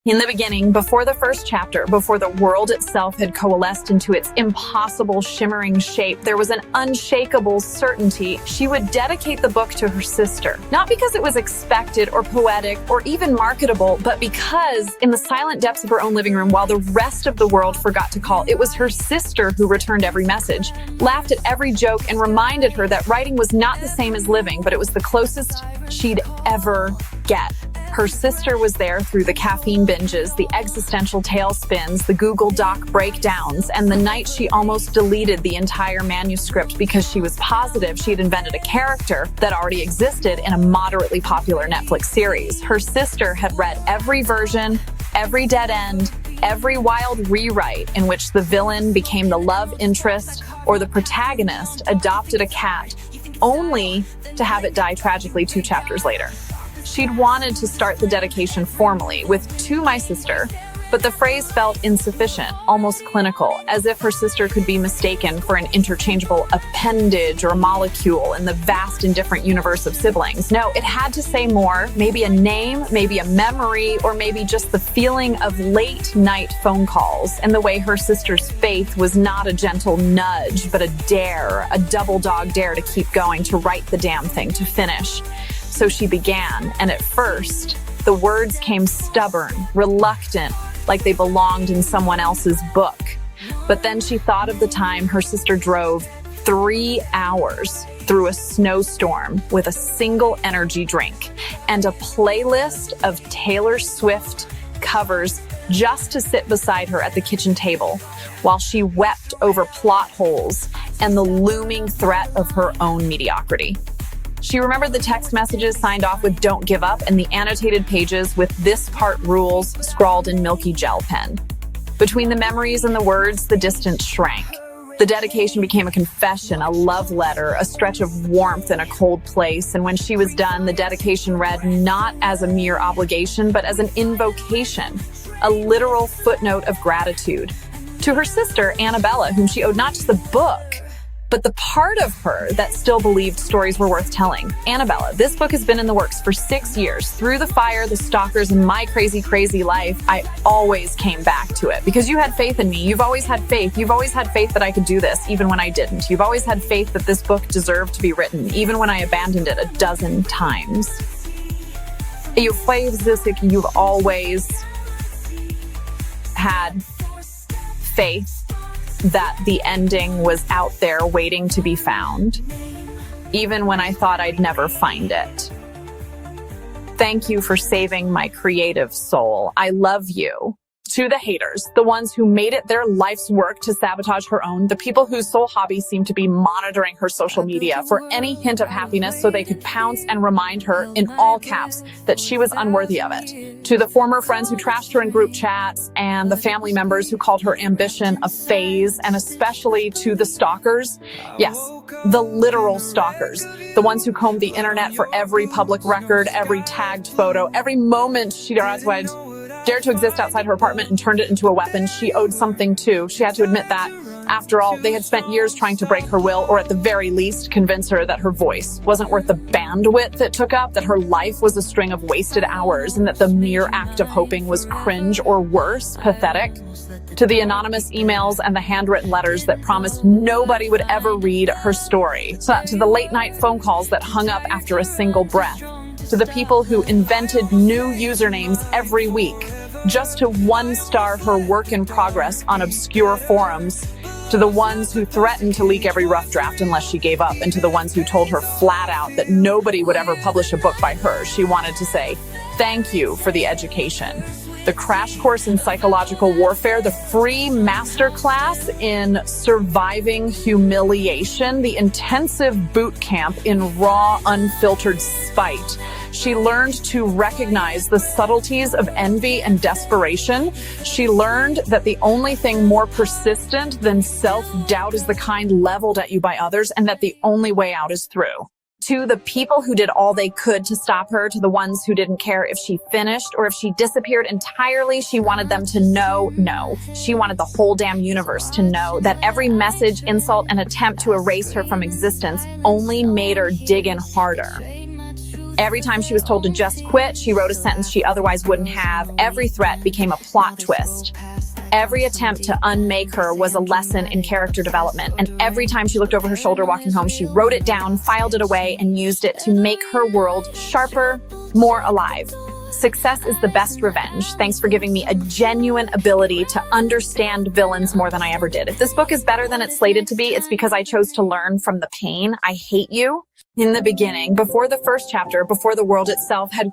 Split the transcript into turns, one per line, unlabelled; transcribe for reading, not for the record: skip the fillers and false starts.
In the beginning, before the first chapter, before the world itself had coalesced into its impossible shimmering shape, there was an unshakable certainty she would dedicate the book to her sister. Not because it was expected or poetic or even marketable, but because in the silent depths of her own living room, while the rest of the world forgot to call, it was her sister who returned every message, laughed at every joke, and reminded her that writing was not the same as living, but it was the closest she'd ever get. Her sister was there through the caffeine binges, the existential tailspins, the Google Doc breakdowns, and the night she almost deleted the entire manuscript because she was positive she had invented a character that already existed in a moderately popular Netflix series. Her sister had read every version, every dead end, every wild rewrite in which the villain became the love interest or the protagonist adopted a cat, only to have it die tragically 2 chapters later. She'd wanted to start the dedication formally with "to my sister," but the phrase felt insufficient, almost clinical, as if her sister could be mistaken for an interchangeable appendage or molecule in the vast and different universe of siblings. No, it had to say more, maybe a name, maybe a memory, or maybe just the feeling of late night phone calls, and the way her sister's faith was not a gentle nudge, but a dare, a double dog dare to keep going, to write the damn thing, to finish. So she began, and at first, the words came stubborn, reluctant, like they belonged in someone else's book. But then she thought of the time her sister drove 3 hours through a snowstorm with a single energy drink and a playlist of Taylor Swift covers just to sit beside her at the kitchen table while she wept over plot holes and the looming threat of her own mediocrity. She remembered the text messages signed off with "Don't give up" and the annotated pages with "This part rules" scrawled in milky gel pen. Between the memories and the words, the distance shrank. The dedication became a confession, a love letter, a stretch of warmth in a cold place. And when she was done, the dedication read not as a mere obligation, but as an invocation, a literal footnote of gratitude. To her sister, Annabella, whom she owed not just the book, but the part of her that still believed stories were worth telling. Annabella, this book has been in the works for 6 years. Through the fire, the stalkers, and my crazy, crazy life, I always came back to it because you had faith in me. You've always had faith. You've always had faith that I could do this, even when I didn't. You've always had faith that this book deserved to be written, even when I abandoned it a dozen times. You've always had faith that the ending was out there waiting to be found, even when I thought I'd never find it. Thank you for saving my creative soul. I love you. To the haters, the ones who made it their life's work to sabotage her own, the people whose sole hobby seemed to be monitoring her social media for any hint of happiness so they could pounce and remind her in all caps that she was unworthy of it. To the former friends who trashed her in group chats and the family members who called her ambition a phase, and especially to the stalkers. Yes, the literal stalkers, the ones who combed the internet for every public record, every tagged photo, every moment she dared to exist outside her apartment and turned it into a weapon. She owed something too. She had to admit that. After all, they had spent years trying to break her will, or at the very least, convince her that her voice wasn't worth the bandwidth it took up, that her life was a string of wasted hours, and that the mere act of hoping was cringe or worse, pathetic. To the anonymous emails and the handwritten letters that promised nobody would ever read her story. To the late night phone calls that hung up after a single breath. To the people who invented new usernames every week just to 1-star her work in progress on obscure forums, to the ones who threatened to leak every rough draft unless she gave up, and to the ones who told her flat out that nobody would ever publish a book by her, she wanted to say, thank you for the education. The crash course in psychological warfare, the free masterclass in surviving humiliation, the intensive boot camp in raw, unfiltered spite. She learned to recognize the subtleties of envy and desperation. She learned that the only thing more persistent than self-doubt is the kind leveled at you by others, and that the only way out is through. To the people who did all they could to stop her, to the ones who didn't care if she finished or if she disappeared entirely, she wanted them to know, no. She wanted the whole damn universe to know that every message, insult, and attempt to erase her from existence only made her dig in harder. Every time she was told to just quit, she wrote a sentence she otherwise wouldn't have. Every threat became a plot twist. Every attempt to unmake her was a lesson in character development. And every time she looked over her shoulder walking home, she wrote it down, filed it away, and used it to make her world sharper, more alive. Success is the best revenge. Thanks for giving me a genuine ability to understand villains more than I ever did. If this book is better than it's slated to be, it's because I chose to learn from the pain. I hate you. In the beginning, before the first chapter, before the world itself had